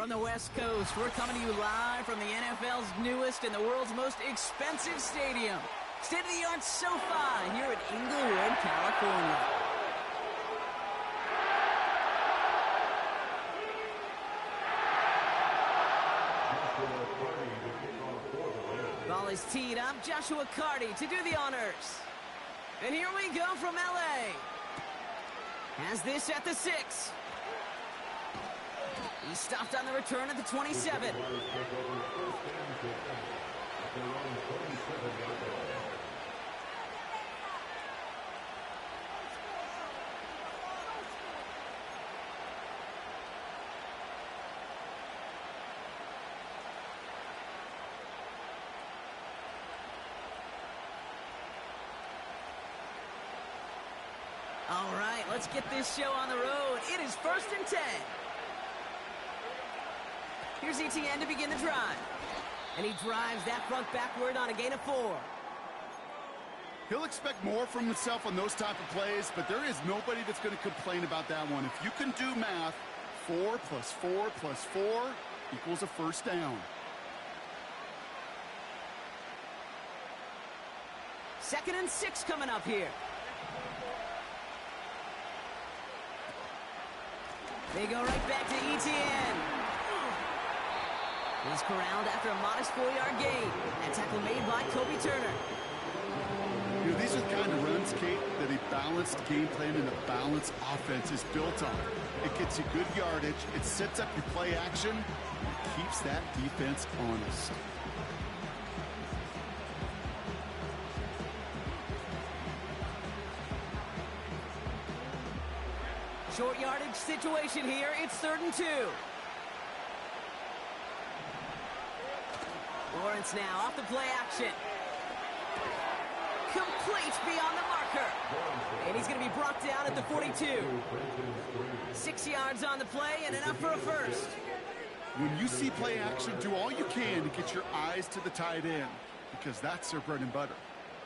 From the West Coast, we're coming to you live from the NFL's newest and the world's most expensive stadium. State-of-the-art SoFi here at Inglewood, California. Ball is teed up. Joshua Carty to do the honors. And here we go from LA. Has this at the 6. He stopped on the return at the 27. All right, let's get this show on the road. It is 1st and 10. Here's ETN to begin the drive. And he drives that front backward on a gain of 4. He'll expect more from himself on those type of plays, but there is nobody that's going to complain about that one. If you can do math, 4 plus 4 plus 4 equals a first down. 2nd and 6 coming up here. They go right back to ETN. He's corralled after a modest 4-yard gain. That tackle made by Kobe Turner. You know, these are the kind of runs, Kate, that a balanced game plan and a balanced offense is built on. It gets you good yardage, it sets up your play action, and keeps that defense honest. Short yardage situation here. It's 3rd and 2. Lawrence now off the play action. Complete beyond the marker. And he's going to be brought down at the 42. 6 yards on the play and enough for a first. When you see play action, do all you can to get your eyes to the tight end, because that's their bread and butter.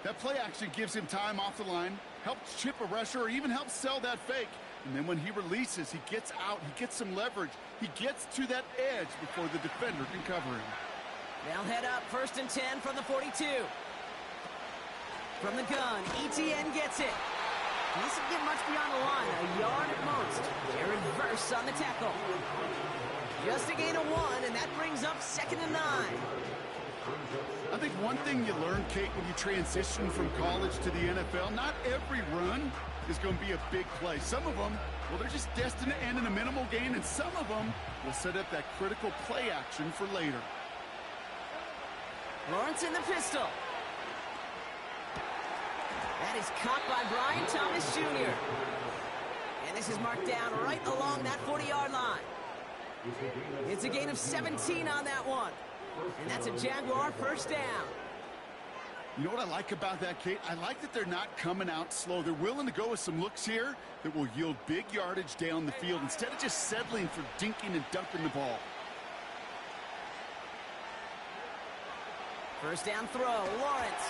That play action gives him time off the line, helps chip a rusher, or even helps sell that fake. And then when he releases, he gets out, he gets some leverage. He gets to that edge before the defender can cover him. They'll head up 1st and 10 from the 42. From the gun, ETN gets it. He doesn't get much beyond the line, a yard at most. Jared Verse on the tackle. Just a gain of 1, and that brings up 2nd and 9. I think one thing you learn, Kate, when you transition from college to the NFL, not every run is going to be a big play. Some of them, well, they're just destined to end in a minimal gain, and some of them will set up that critical play action for later. Lawrence in the pistol. That is caught by Brian Thomas Jr. And this is marked down right along that 40-yard line. It's a gain of 17 on that one. And that's a Jaguar first down. You know what I like about that, Kate? I like that they're not coming out slow. They're willing to go with some looks here that will yield big yardage down the field instead of just settling for dinking and dunking the ball. First down throw, Lawrence.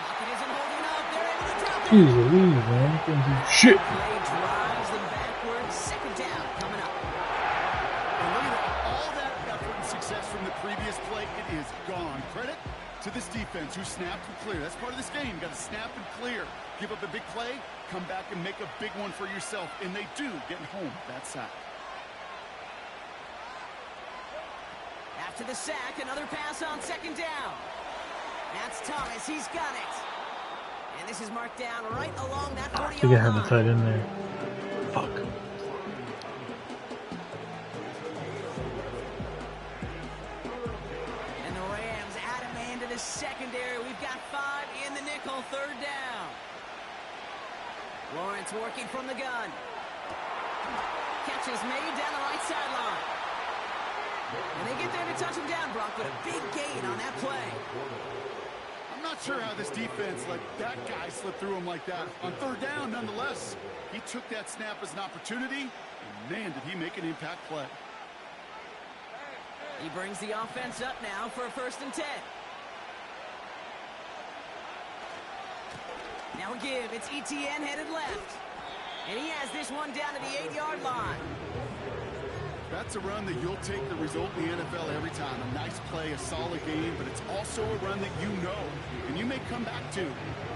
Pocket isn't holding up. They're able to tackle. Jeez Louise, man. Shit. Play drives them backwards. 2nd down coming up. And look at all that effort and success from the previous play. It is gone. Credit to this defense who snapped and clear. That's part of this game. You got to snap and clear. Give up a big play, come back and make a big one for yourself. And they do get home that sack. After the sack, another pass on 2nd down. That's Thomas. He's got it. And this is marked down right along that 40-yard line. You gotta have a tight end there. Fuck. And the Rams add a man to the secondary. We've got 5 in the nickel. 3rd down. Lawrence working from the gun. Catch is made down the right sideline. And they get there to touch him down, Brock, but a big gain on that play. I'm not sure how this defense let that guy slip through him like that. On 3rd down, nonetheless, he took that snap as an opportunity, and man, did he make an impact play. He brings the offense up now for a 1st and 10. Now a give. It's ETN headed left. And he has this one down to the 8-yard line. That's a run that you'll take the result in the NFL every time. A nice play, a solid game, but it's also a run that you know, and you may come back to.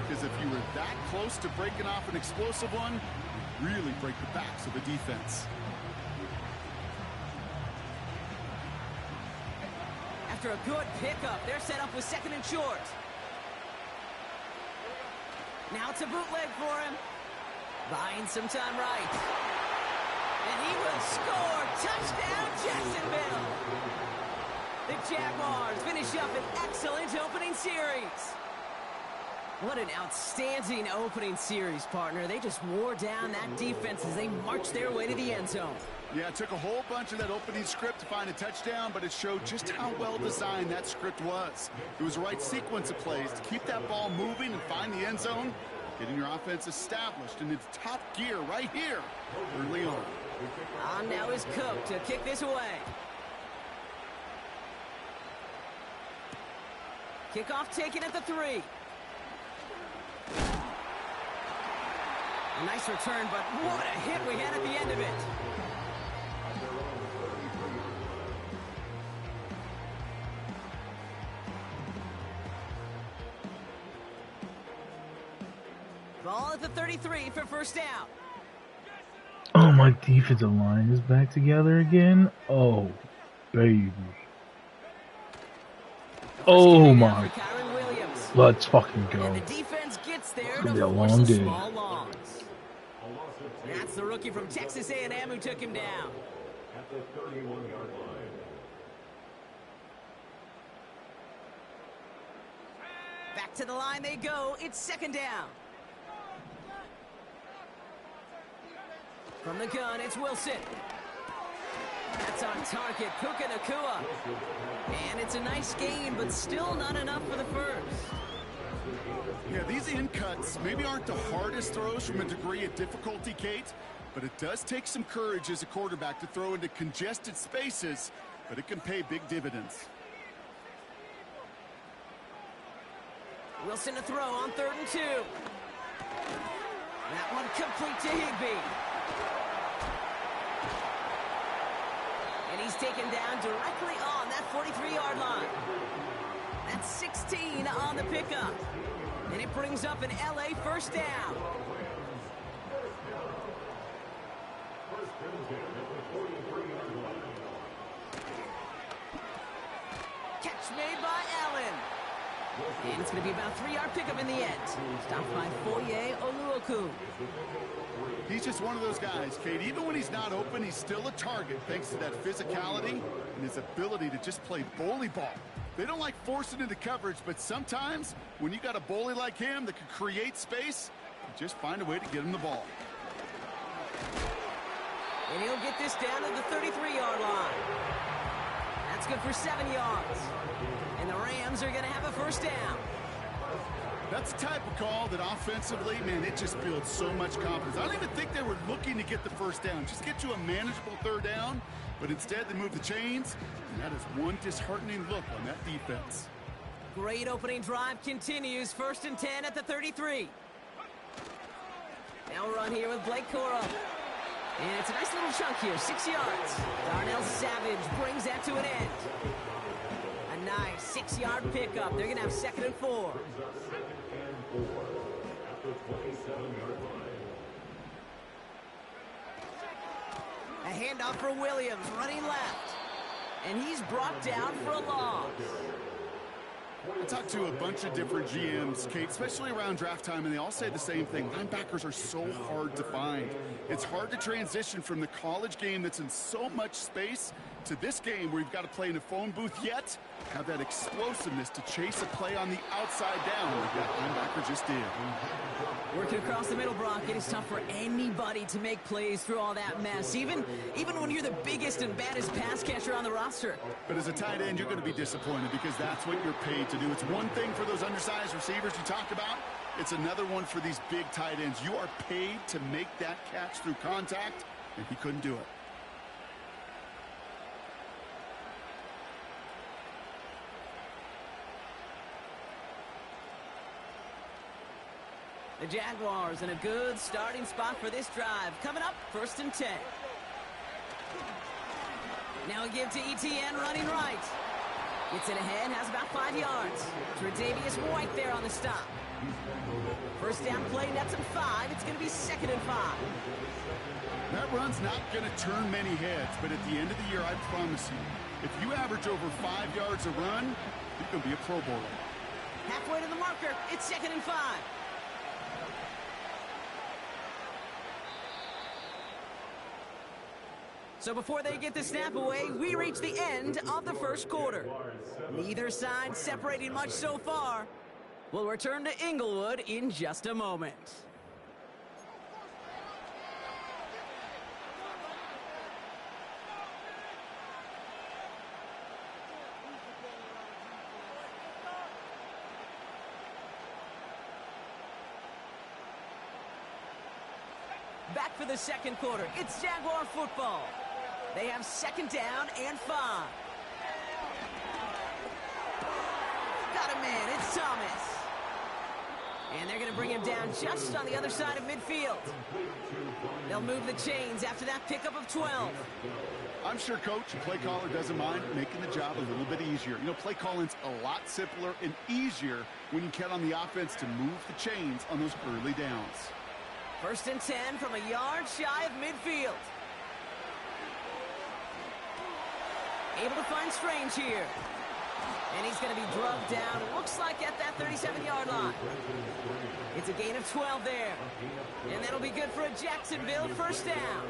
Because if you were that close to breaking off an explosive one, you really break the backs of the defense. After a good pickup, they're set up with 2nd and short. Now it's a bootleg for him. Buying some time right. And he will score. Touchdown, Jacksonville. The Jaguars finish up an excellent opening series. What an outstanding opening series, partner. They just wore down that defense as they marched their way to the end zone. Yeah, it took a whole bunch of that opening script to find a touchdown, but it showed just how well designed that script was. It was the right sequence of plays to keep that ball moving and find the end zone, getting your offense established in its top gear right here early on. On now is Cook to kick this away. Kickoff taken at the 3. A nice return, but what a hit we had at the end of it. Ball at the 33 for first down. Oh, my defensive line is back together again. Oh, baby. Oh my. Let's fucking go. And the defense gets there It's gonna to be a force long a day. small loss. That's the rookie from Texas A&M who took him down. At the 31-yard line. Back to the line they go. It's 2nd down. From the gun, it's Wilson. That's on target, Puka Nacua. And it's a nice gain, but still not enough for the first. Yeah, these in cuts maybe aren't the hardest throws from a degree of difficulty, Kate, but it does take some courage as a quarterback to throw into congested spaces, but it can pay big dividends. Wilson to throw on 3rd and 2. That one complete to Higbee. And he's taken down directly on that 43-yard line. That's 16 on the pickup. And it brings up an LA first down. Catch made by Allen. And it's going to be about a 3-yard pickup in the end. Stopped by Foye Oluokun. He's just one of those guys, Kate. Even when he's not open, he's still a target thanks to that physicality and his ability to just play bully ball. They don't like forcing into coverage, but sometimes when you got a bully like him that can create space, you just find a way to get him the ball. And he'll get this down to the 33-yard line. That's good for 7 yards. And the Rams are going to have a first down. That's the type of call that offensively, man, it just builds so much confidence. I don't even think they were looking to get the first down. Just get to a manageable 3rd down, but instead they move the chains, and that is one disheartening look on that defense. Great opening drive continues. 1st and 10 at the 33. Now we're on here with Blake Corum. And it's a nice little chunk here, 6 yards. Darnell Savage brings that to an end. A nice 6-yard pickup. They're going to have 2nd and 4. At the 27-yard line. A handoff for Williams, running left. And he's brought down for a loss. I talked to a bunch of different GMs, Kate, especially around draft time, and they all say the same thing. Linebackers are so hard to find. It's hard to transition from the college game that's in so much space to this game where you've got to play in a phone booth yet have that explosiveness to chase a play on the outside down like that linebacker just did. Working across the middle, Brock, it is tough for anybody to make plays through all that mess, even when you're the biggest and baddest pass catcher on the roster. But as a tight end, you're going to be disappointed because that's what you're paid to do. It's one thing for those undersized receivers you talked about. It's another one for these big tight ends. You are paid to make that catch through contact, and he couldn't do it. The Jaguars in a good starting spot for this drive. Coming up, 1st and 10. Now a give to ETN running right. Gets it ahead, has about 5 yards. Tre'Davious White there on the stop. First down play, nets him 5. It's going to be 2nd and 5. That run's not going to turn many heads, but at the end of the year, I promise you, if you average over 5 yards a run, you're going to be a Pro Bowler. Halfway to the marker, it's 2nd and 5. So before they get the snap away, we reach the end of the first quarter. Neither side separating much so far. We'll return to Inglewood in just a moment. Back for the second quarter. It's Jaguar football. They have 2nd down and 5. Got a man. It's Thomas. And they're going to bring him down just on the other side of midfield. They'll move the chains after that pickup of 12. I'm sure Coach, play caller doesn't mind making the job a little bit easier. You know, play calling's a lot simpler and easier when you count on the offense to move the chains on those early downs. 1st and 10 from a yard shy of midfield. Able to find Strange here. And he's going to be drugged down, looks like at that 37-yard line. It's a gain of 12 there. And that'll be good for a Jacksonville first down.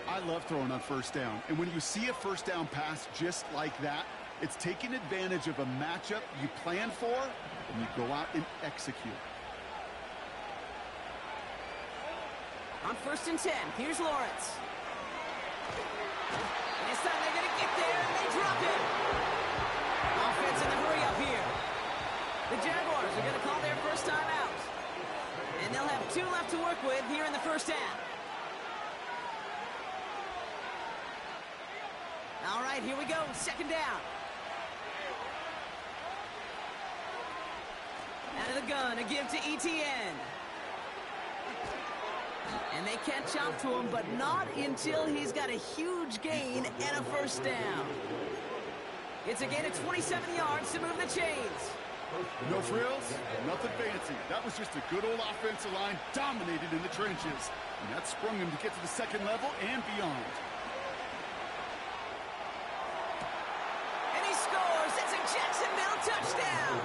I love throwing on first down. And when you see a first down pass just like that, it's taking advantage of a matchup you plan for, and you go out and execute. On 1st and 10, here's Lawrence. And this time they're going to get there, and they drop it. Offense in the hurry up here. The Jaguars are going to call their first time out. And they'll have 2 left to work with here in the first half. All right, here we go. 2nd down. Out of the gun, a give to ETN. And they catch up to him, but not until he's got a huge gain and a first down. It's a gain of 27 yards to move the chains. No frills, nothing fancy. That was just a good old offensive line dominated in the trenches. And that sprung him to get to the 2nd level and beyond. And he scores. It's a Jacksonville touchdown.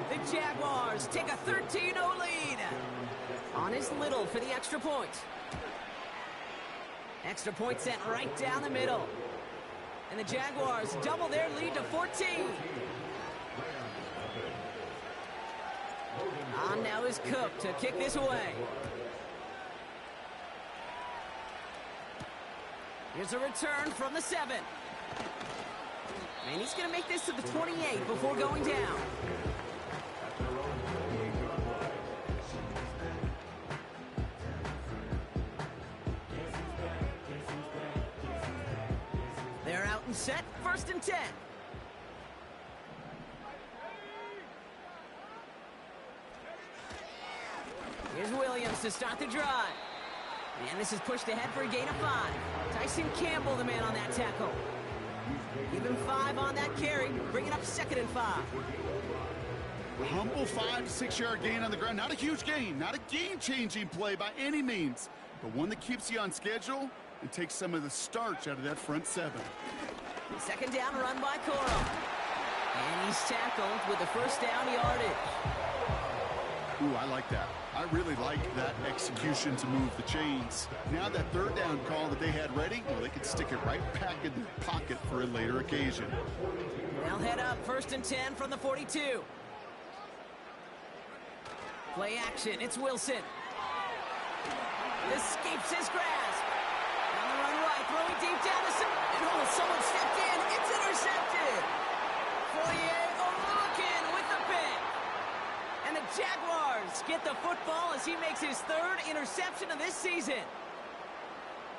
The Jaguars take a 13-0 lead. On his Little for the extra point. Extra point sent right down the middle. And the Jaguars double their lead to 14. On now is Cook to kick this away. Here's a return from the 7. And he's going to make this to the 28 before going down. They're out and set, 1st and 10. Here's Williams to start the drive. And this is pushed ahead for a gain of 5. Tyson Campbell, the man on that tackle. Give him 5 on that carry, bringing up 2nd and 5. A humble 5 to 6 yard gain on the ground. Not a huge gain, not a game-changing play by any means, but one that keeps you on schedule and takes some of the starch out of that front 7. 2nd down run by Coro. And he's tackled with the first down yardage. Ooh, I like that. I really like that execution to move the chains. Now that 3rd down call that they had ready, well, they could stick it right back in their pocket for a later occasion. They'll head up 1st and 10 from the 42. Play action, it's Wilson. Escapes his grasp. On the run right, throwing deep down the center. And oh, someone stepped in. It's intercepted. Fourier looking with the pick. And the Jaguars get the football as he makes his 3rd interception of this season.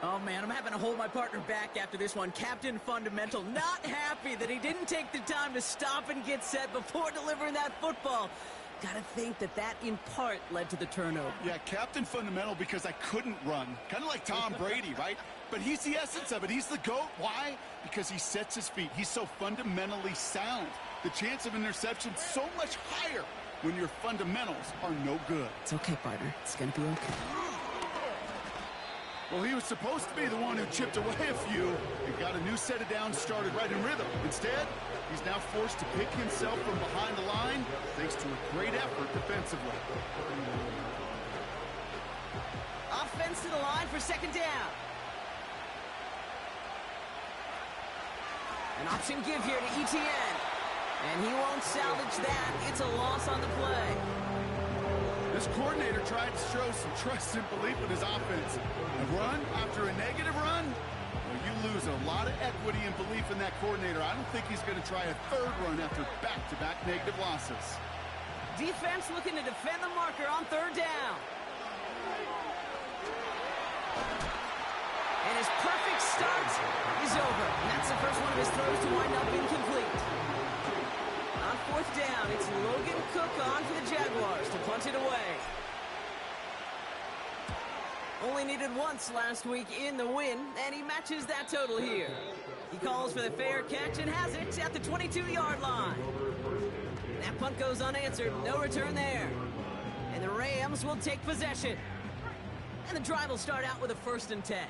Oh, man, I'm having to hold my partner back after this one. Captain Fundamental not happy that he didn't take the time to stop and get set before delivering that football. Gotta think that in part led to the turnover. Yeah, Captain Fundamental because I couldn't run. Kind of like Tom Brady, right? But he's the essence of it. He's the GOAT. Why? Because he sets his feet. He's so fundamentally sound. The chance of interception so much higher when your fundamentals are no good. It's okay, partner. It's going to be okay. Well, he was supposed to be the one who chipped away a few and got a new set of downs started right in rhythm. Instead, he's now forced to pick himself from behind the line thanks to a great effort defensively. Offense to the line for second down. An option give here to ETN. And he won't salvage that. It's a loss on the play. This coordinator tried to show some trust and belief in his offense. A run after a negative run? Well, you lose a lot of equity and belief in that coordinator. I don't think he's going to try a third run after back-to-back negative losses. Defense looking to defend the marker on third down. And his perfect start is over. And that's the first one of his throws to wind up incomplete. On fourth down, it's Logan Cook on for the Jaguars to punt it away. Only needed once last week in the win, and he matches that total here. He calls for the fair catch and has it at the 22-yard line. That punt goes unanswered, no return there. And the Rams will take possession. And the drive will start out with a 1st and 10.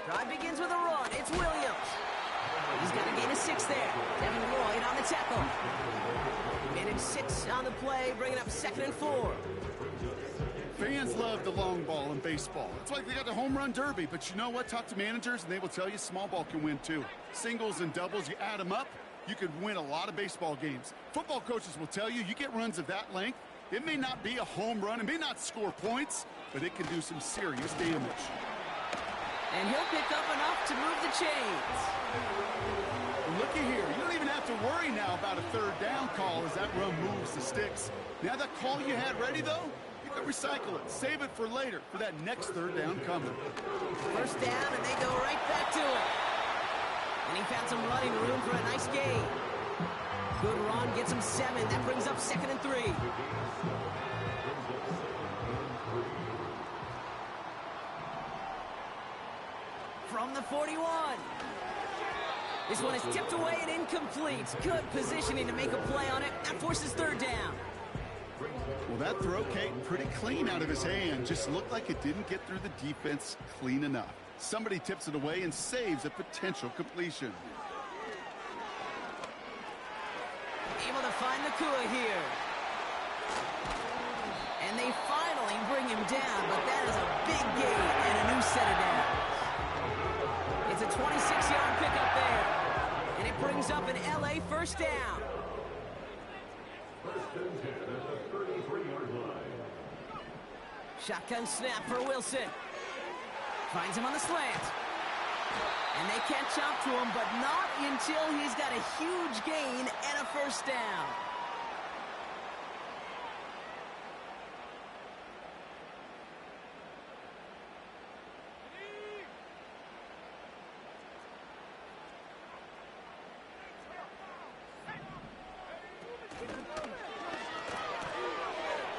Drive begins with a run. It's Williams. He's going to gain a 6 there. Devin Lloyd on the tackle. Managed 6 on the play, bringing up 2nd and 4. Fans love the long ball in baseball. It's like they got the home run derby, but you know what? Talk to managers, and they will tell you small ball can win too. Singles and doubles, you add them up, you could win a lot of baseball games. Football coaches will tell you get runs of that length. It may not be a home run, it may not score points, but it can do some serious damage. And he'll pick up enough to move the chains. Looky here. You don't even have to worry now about a third down call as that run moves the sticks. Now that call you had ready, though, you can recycle it. Save it for later, for that next third down coming. First down, and they go right back to it. And he found some running room for a nice gain. Good run, gets him 7. That brings up 2nd and 3. From the 41. This one is tipped away and incomplete. Good positioning to make a play on it. That forces third down. Well, that throw came pretty clean out of his hand. Just looked like it didn't get through the defense clean enough. Somebody tips it away and saves a potential completion. Able to find the Kua here. And they finally bring him down, but that is a big gain and a new set of downs. It's a 26-yard pickup there. And it brings up an LA first down. 1st and 10 at the 33-yard line. Shotgun snap for Wilson. Finds him on the slant. And they catch up to him, but not until he's got a huge gain and a first down.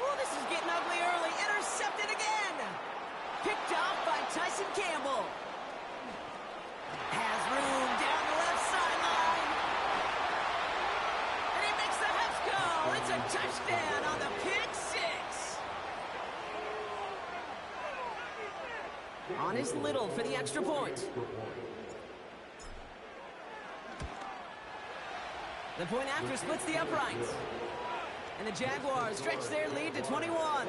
Oh, this is getting ugly early. Intercepted again. Picked off by Tyson Campbell. Has room down the left sideline. And he makes the Heffs go. It's a touchdown on the pick 6. On his Little for the extra point. The point after splits the uprights. And the Jaguars stretch their lead to 21.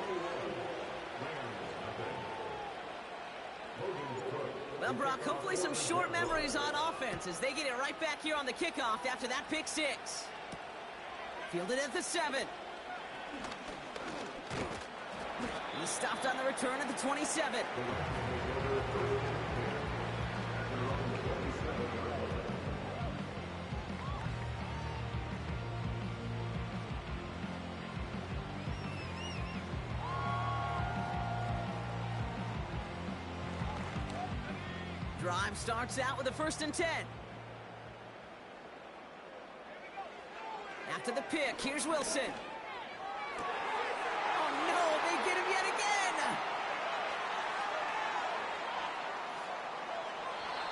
Well, Brock, hopefully some short memories on offense as they get it right back here on the kickoff after that pick 6. Fielded at the 7. He stopped on the return at the 27. Drive starts out with a 1st and 10. After the pick, here's Wilson. Oh no, they get him yet again!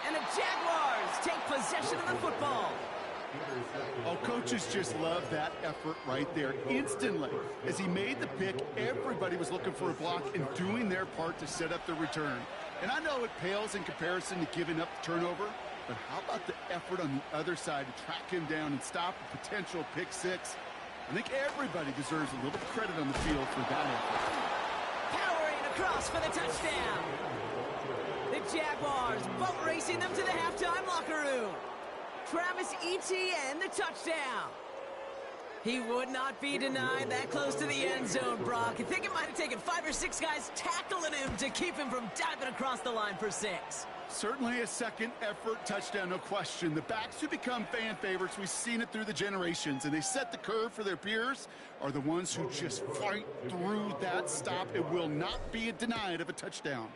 And the Jaguars take possession of the football. Oh, coaches just love that effort right there. Instantly, as he made the pick, everybody was looking for a block and doing their part to set up the return. And I know it pales in comparison to giving up the turnover, but how about the effort on the other side to track him down and stop a potential pick six? I think everybody deserves a little credit on the field for that effort. Powering across for the touchdown. The Jaguars boat racing them to the halftime locker room. Travis Etienne, the touchdown. He would not be denied that close to the end zone, Brock. I think it might have taken 5 or 6 guys tackling him to keep him from diving across the line for 6. Certainly a second effort touchdown, no question. The backs who become fan favorites, we've seen it through the generations, and they set the curve for their peers, are the ones who just fight through that stop. It will not be denied of a touchdown.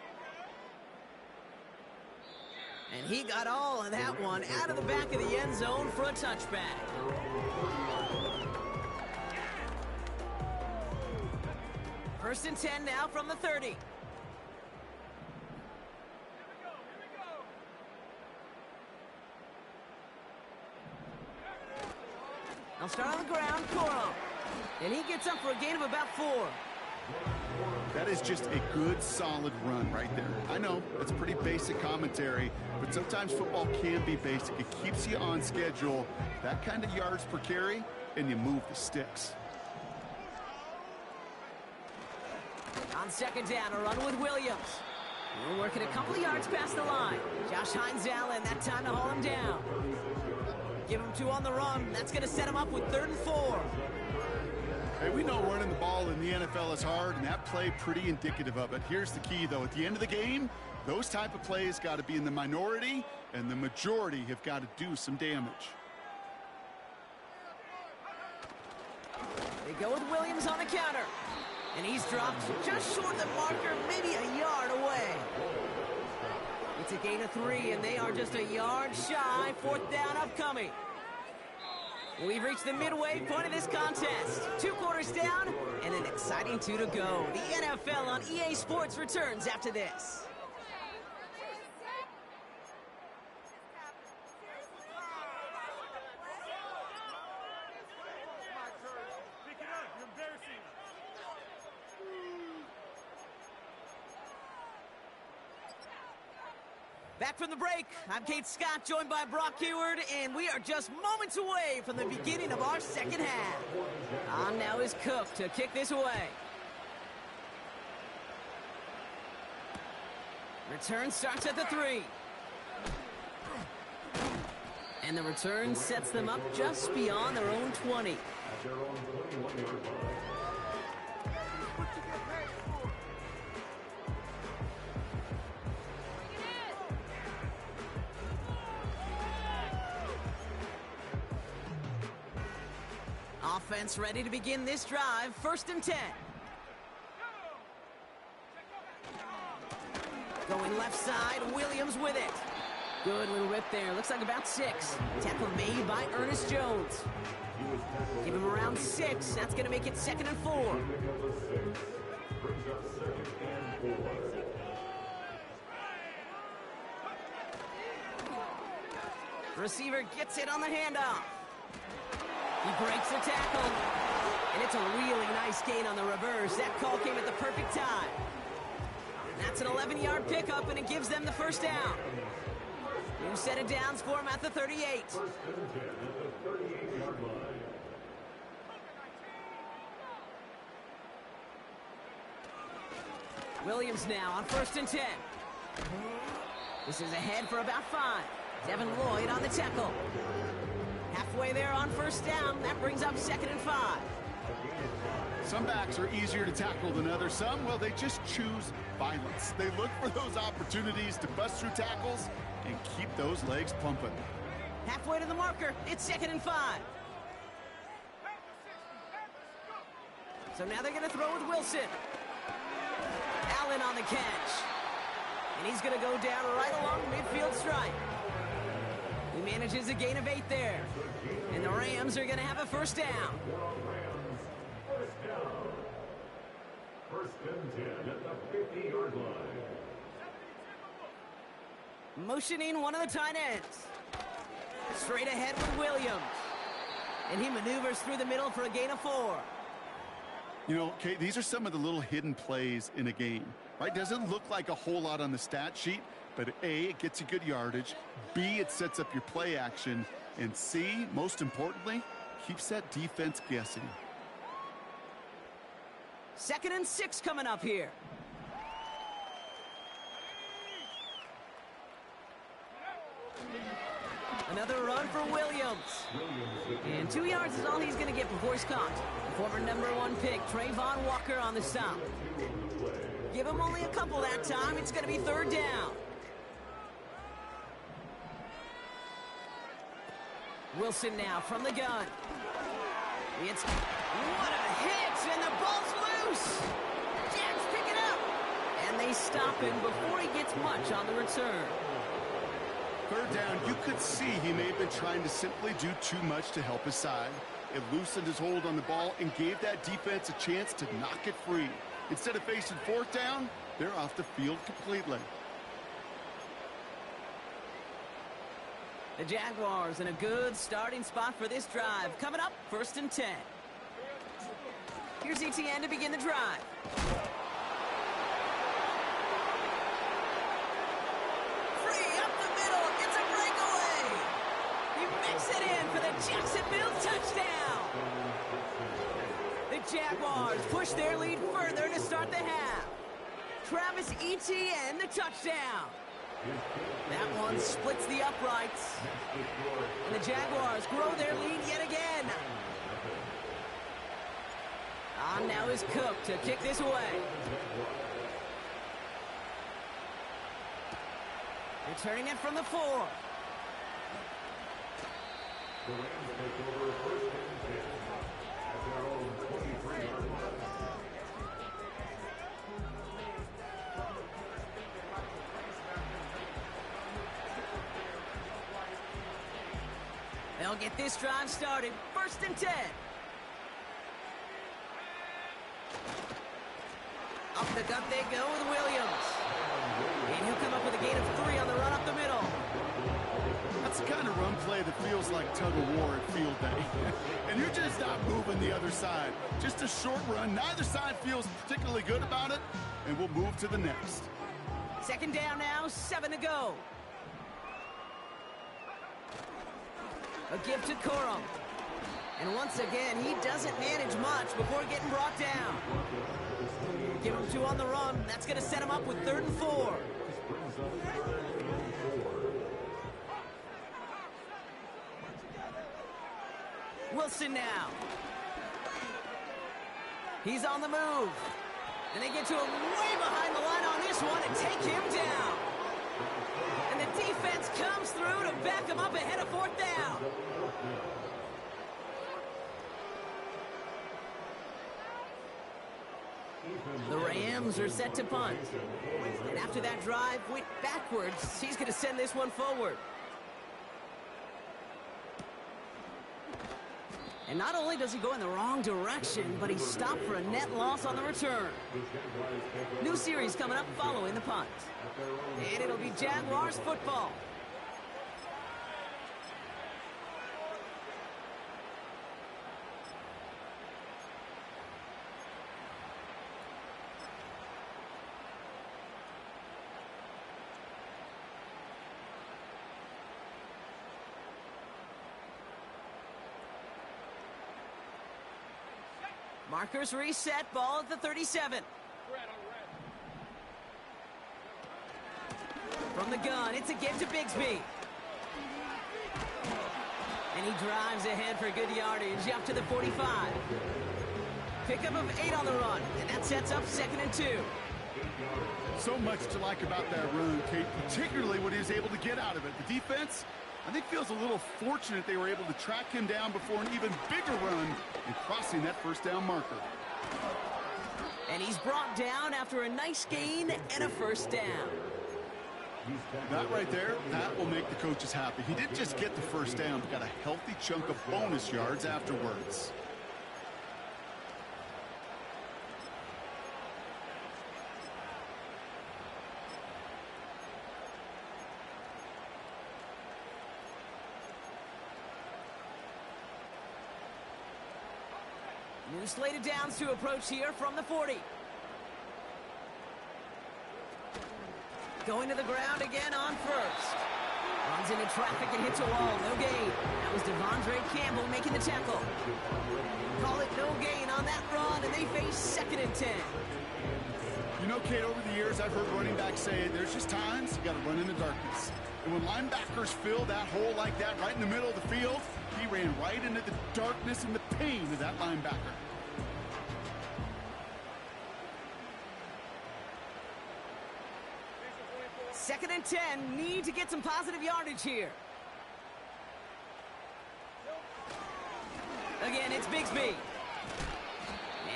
And he got all of that one out of the back of the end zone for a touchback. First and 10 now from the 30. They'll start on the ground, Coro. And he gets up for a gain of about 4. That is just a good, solid run right there. I know, it's pretty basic commentary, but sometimes football can be basic. It keeps you on schedule, that kind of yards per carry, and you move the sticks. On second down, a run with Williams. We're working a couple of yards past the line. Josh Hines-Allen, that time to haul him down. Give him 2 on the run. That's going to set him up with 3rd and 4. Hey, we know running the ball in the NFL is hard, and that play pretty indicative of it. Here's the key, though. At the end of the game, those type of plays got to be in the minority, and the majority have got to do some damage. They go with Williams on the counter. And he's dropped just short of the marker, maybe a yard away. It's a gain of 3, and they are just a yard shy. 4th down upcoming. We've reached the midway point of this contest. 2 quarters down, and an exciting 2 to go. The NFL on EA Sports returns after this. Back from the break, I'm Kate Scott, joined by Brock Heward, and we are just moments away from the beginning of our second half. On now is Cook to kick this away. Return starts at the 3. And the return sets them up just beyond their own 20. Offense ready to begin this drive. 1st and 10. Going left side, Williams with it. Good little rip there. Looks like about 6. Tackle made by Ernest Jones. Give him around 6. That's going to make it 2nd and 4. Receiver gets it on the handoff. He breaks the tackle, and it's a really nice gain on the reverse. That call came at the perfect time. That's an 11-yard pickup, and it gives them the 1st down. New set of downs for him at the 38. Williams now on 1st and 10. This is ahead for about 5. Devin Lloyd on the tackle. Halfway there on 1st down. That brings up 2nd and 5. Some backs are easier to tackle than others. Some, well, they just choose violence. They look for those opportunities to bust through tackles and keep those legs pumping. Halfway to the marker. It's 2nd and 5. So now they're going to throw with Wilson. Allen on the catch. And he's going to go down right along the midfield stripe. He manages a gain of 8 there. And the Rams are going to have a first down. First and 10 at the 50-yard line. Motioning one of the tight ends. Straight ahead with Williams. And he maneuvers through the middle for a gain of 4. You know, Kate, these are some of the little hidden plays in a game, right? Doesn't look like a whole lot on the stat sheet, but A, it gets you good yardage. B, it sets up your play action. And C, most importantly, keeps that defense guessing. 2nd and 6 coming up here. Another run for Williams. And 2 yards is all he's going to get before he's caught. Former #1 pick, Trayvon Walker on the stop. Give him only a couple that time. It's going to be 3rd down. Wilson now from the gun. It's what a hit, and the ball's loose. Jags pick it up. And they stop him before he gets much on the return. 3rd down, you could see he may have been trying to simply do too much to help his side. It loosened his hold on the ball and gave that defense a chance to knock it free. Instead of facing 4th down, they're off the field completely. The Jaguars in a good starting spot for this drive. Coming up, 1st and 10. Here's ETN to begin the drive. Free up the middle. It's a breakaway. He makes it in for the Jacksonville touchdown. The Jaguars push their lead further to start the half. Travis Etienne, the touchdown. That one splits the uprights. And the Jaguars grow their lead yet again. On now is Cook to kick this away. Returning it from the 4. The Rams take over 1st and 10 at their own 23-yard line. They'll get this drive started. 1st and 10. Up the gut they go with Williams. And he'll come up with a gain of 3 on the run up the middle. That's the kind of run play that feels like tug-of-war at field day. And you're just not moving the other side. Just a short run. Neither side feels particularly good about it. And we'll move to the next. 2nd down now, 7 to go. A give to Corum. And once again, he doesn't manage much before getting brought down. Give him 2 on the run. That's going to set him up with 3rd and 4. Wilson now. He's on the move. And they get to him way behind the line on this one and take him down. And the defense comes through to back him up ahead of 4th down. The Rams are set to punt. And after that drive went backwards, he's going to send this one forward. And not only does he go in the wrong direction, but he's stopped for a net loss on the return. New series coming up following the punt. And it'll be Jaguars football. Markers reset, ball at the 37. From the gun, it's a give to Bigsby. And he drives ahead for good yardage up to the 45. Pickup of 8 on the run, and that sets up 2nd and 2. So much to like about that run, Kate, particularly what he was able to get out of it. The defense, I think, feels a little fortunate they were able to track him down before an even bigger run and crossing that 1st down marker. And he's brought down after a nice gain and a 1st down. That right there, that will make the coaches happy. He didn't just get the first down, but got a healthy chunk of bonus yards afterwards. New slated downs to approach here from the 40. Going to the ground again on first. Runs into traffic and hits a wall. No gain. That was Devondre Campbell making the tackle. Call it no gain on that run, and they face 2nd and 10. You know, Kate, over the years, I've heard running backs say there's just times you got to run in the darkness. And when linebackers fill that hole like that right in the middle of the field, he ran right into the darkness and the pain of that linebacker. Second and 10, need to get some positive yardage here. Again, it's Bigsby.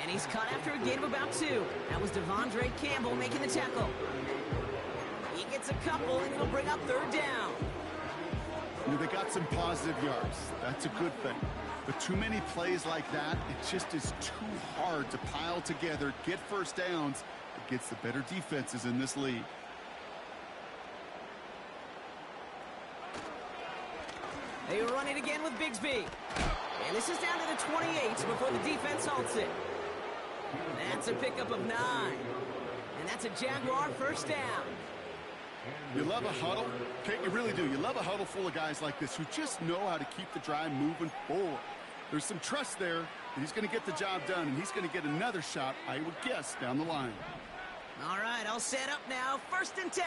And he's caught after a gain of about 2. That was Devondre Campbell making the tackle. He gets a couple, and it'll bring up 3rd down. You know, they got some positive yards. That's a good thing. But too many plays like that, it just is too hard to pile together, get first downs against the better defenses in this league. They run it again with Bigsby. And this is down to the 28 before the defense halts it. That's a pickup of 9. And that's a Jaguar first down. You love a huddle. Okay, you really do. You love a huddle full of guys like this who just know how to keep the drive moving forward. There's some trust there that he's going to get the job done, and he's going to get another shot, I would guess, down the line. All right, all set up now. 1st and 10.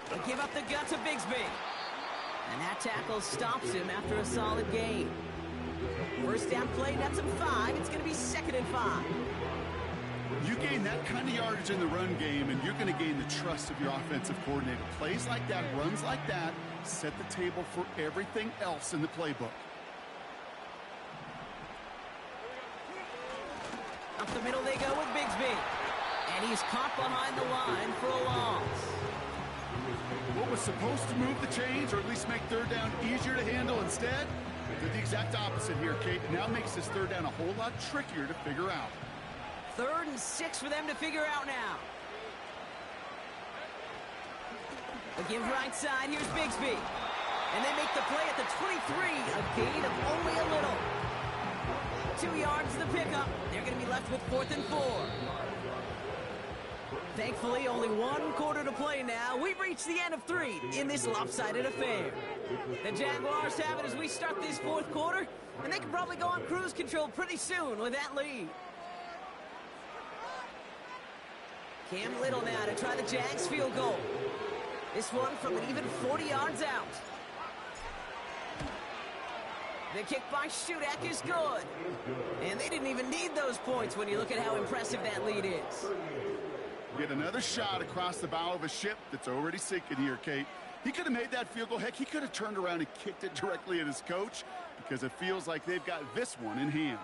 They give up the gut to Bigsby. And that tackle stops him after a solid gain. First down play, nets him 5. It's going to be 2nd and 5. You gain that kind of yardage in the run game, and you're going to gain the trust of your offensive coordinator. Plays like that, runs like that, set the table for everything else in the playbook. Up the middle they go with Bigsby. And he's caught behind the line for a loss. What was supposed to move the chains, or at least make 3rd down easier to handle instead, did the exact opposite here, Kate. Now makes this 3rd down a whole lot trickier to figure out. 3rd and 6 for them to figure out now. Again, right side, here's Bigsby. And they make the play at the 23, a gain of only a little. 2 yards the pickup. They're going to be left with 4th and 4. Thankfully, only 1 quarter to play now. We've reached the end of 3 in this lopsided affair. The Jaguars have it as we start this 4th quarter, and they can probably go on cruise control pretty soon with that lead. Cam Little now to try the Jags field goal. This one from an even 40 yards out. The kick by Shudak is good. And they didn't even need those points when you look at how impressive that lead is. Get another shot across the bow of a ship that's already sinking here, Kate. He could have made that field goal. Heck, he could have turned around and kicked it directly at his coach because it feels like they've got this one in hand.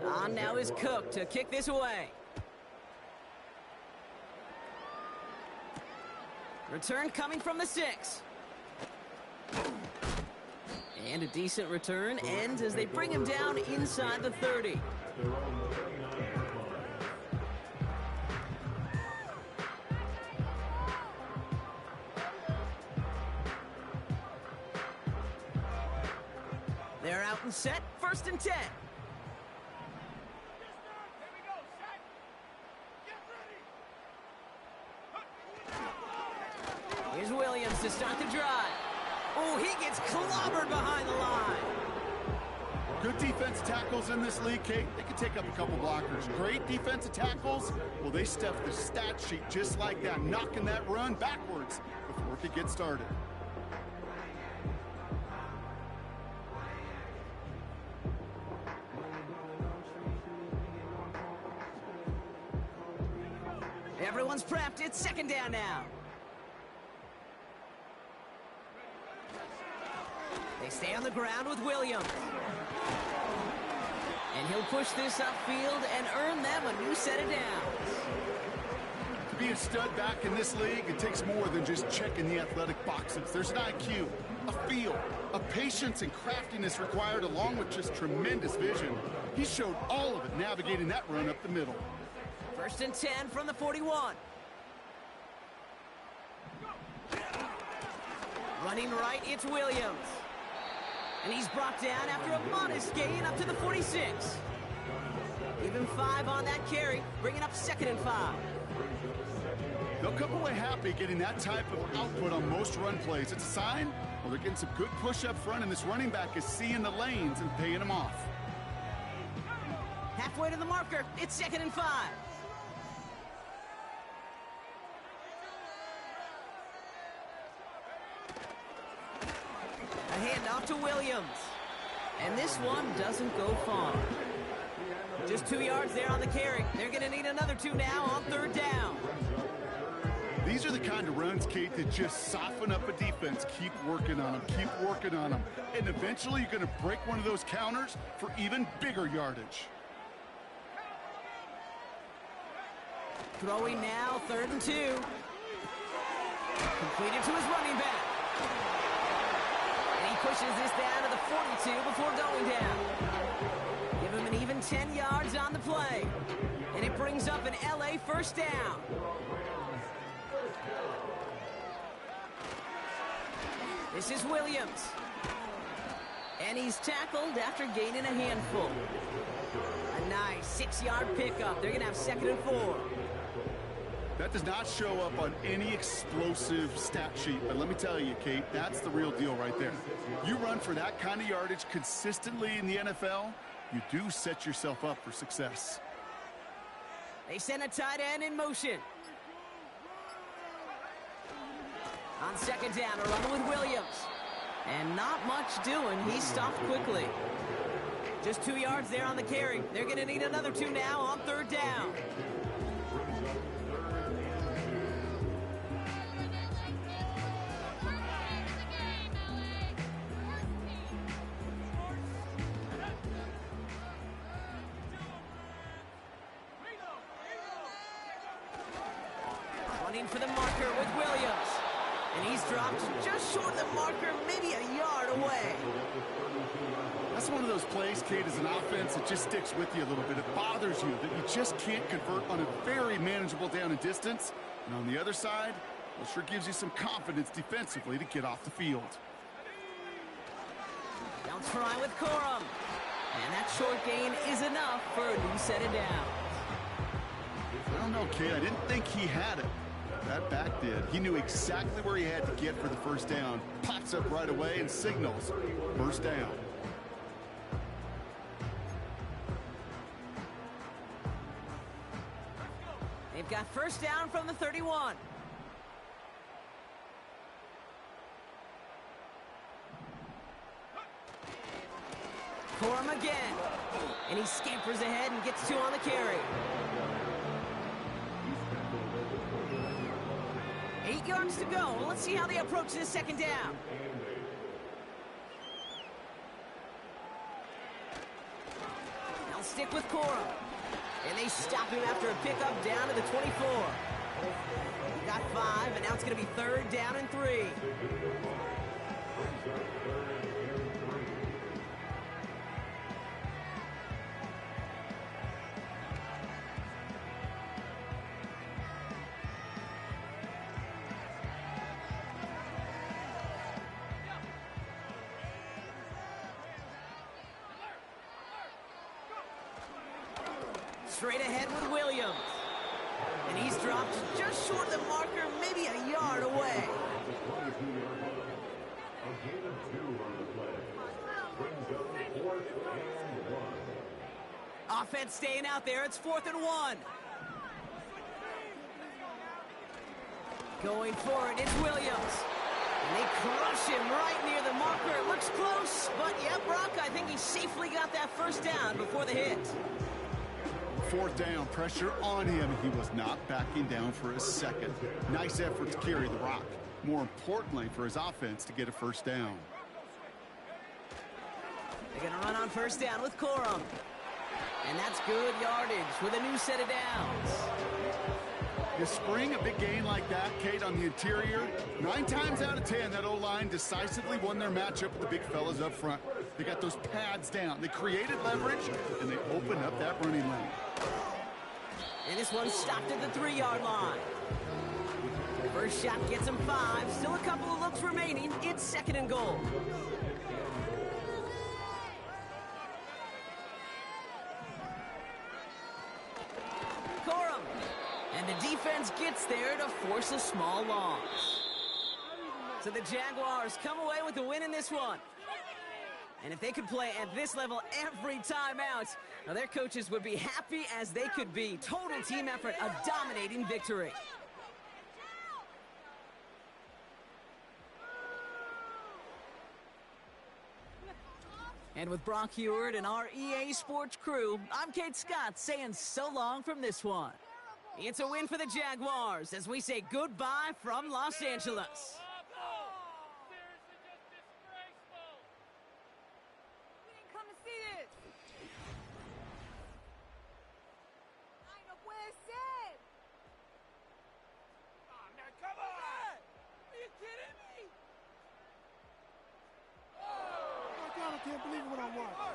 On now is Cook to kick this away. Return coming from the 6. And a decent return ends as they bring him down inside the 30. They're out and set, 1st and 10. Here's Williams to start the drive. Oh, he gets clobbered behind the line. Good defensive tackles in this league, Kate. They can take up a couple blockers. Great defensive tackles, well, they stuff the stat sheet just like that, knocking that run backwards before it could get started. Everyone's prepped. It's 2nd down now. They stay on the ground with Williams. And he'll push this upfield and earn them a new set of downs. To be a stud back in this league, it takes more than just checking the athletic boxes. There's an IQ, a feel, a patience and craftiness required, along with just tremendous vision. He showed all of it navigating that run up the middle. 1st and 10 from the 41. Running right, it's Williams. And he's brought down after a modest gain up to the 46. Even 5 on that carry, bringing up 2nd and 5. They'll come away happy getting that type of output on most run plays. It's a sign, well, they're getting some good push up front, and this running back is seeing the lanes and paying them off. Halfway to the marker, it's 2nd and 5. A handoff to Williams. And this one doesn't go far. Just 2 yards there on the carry. They're going to need another 2 now on 3rd down. These are the kind of runs, Kate, that just soften up a defense. Keep working on them, keep working on them. And eventually you're going to break one of those counters for even bigger yardage. Throwing now, 3rd and 2. Completed to his running back. And he pushes this down to the 42 before going down. Give him an even 10 yards on the play. And it brings up an LA 1st down. This is Williams. And he's tackled after gaining a handful. A nice 6-yard pickup. They're going to have 2nd and 4. That does not show up on any explosive stat sheet, but let me tell you, Kate, that's the real deal right there. You run for that kind of yardage consistently in the NFL, you do set yourself up for success. They send a tight end in motion. On 2nd down, a run with Williams. And not much doing. He stopped quickly. Just 2 yards there on the carry. They're going to need another 2 now on 3rd down. Running for the marker with Williams. And he's dropped just short of the marker, maybe a yard away. That's one of those plays, Kate, as an offense, it just sticks with you a little bit. It bothers you that you just can't convert on a very manageable down and distance. And on the other side, it sure gives you some confidence defensively to get off the field. They'll try with Corum. And that short gain is enough for a new set of downs. I don't know, Kate. I didn't think he had it. That back did. He knew exactly where he had to get for the 1st down. Pops up right away and signals 1st down. They've got 1st down from the 31. Corum again. And he scampers ahead and gets 2 on the carry. 8 yards to go. Let's see how they approach this 2nd down. They'll stick with Corum. And they stop him after a pickup down to the 24. He got 5, and now it's going to be 3rd down and 3. Straight ahead with Williams. And he's dropped just short of the marker, maybe a yard away. Offense staying out there. It's 4th and 1. Going for it, it's Williams. And they crush him right near the marker. It looks close, but yeah, Brock, I think he safely got that 1st down before the hit. 4th down, pressure on him. He was not backing down for a second. Nice effort to carry the rock. More importantly, for his offense to get a 1st down. They're going to run on first down with Corum. And that's good yardage with a new set of downs. You spring a big gain like that, Kate, on the interior, 9 times out of 10, that O-line decisively won their matchup with the big fellas up front. They got those pads down. They created leverage, and they opened up that running lane. And this one stopped at the 3-yard line. First shot gets him 5. Still a couple of looks remaining. It's 2nd and goal. Corum. And the defense gets there to force a small loss. So the Jaguars come away with the win in this one. And if they could play at this level every time out, now their coaches would be happy as they could be. Total team effort, a dominating victory. And with Brock Heward and our EA Sports crew, I'm Kate Scott saying so long from this one. It's a win for the Jaguars as we say goodbye from Los Angeles. I can't believe what I watched.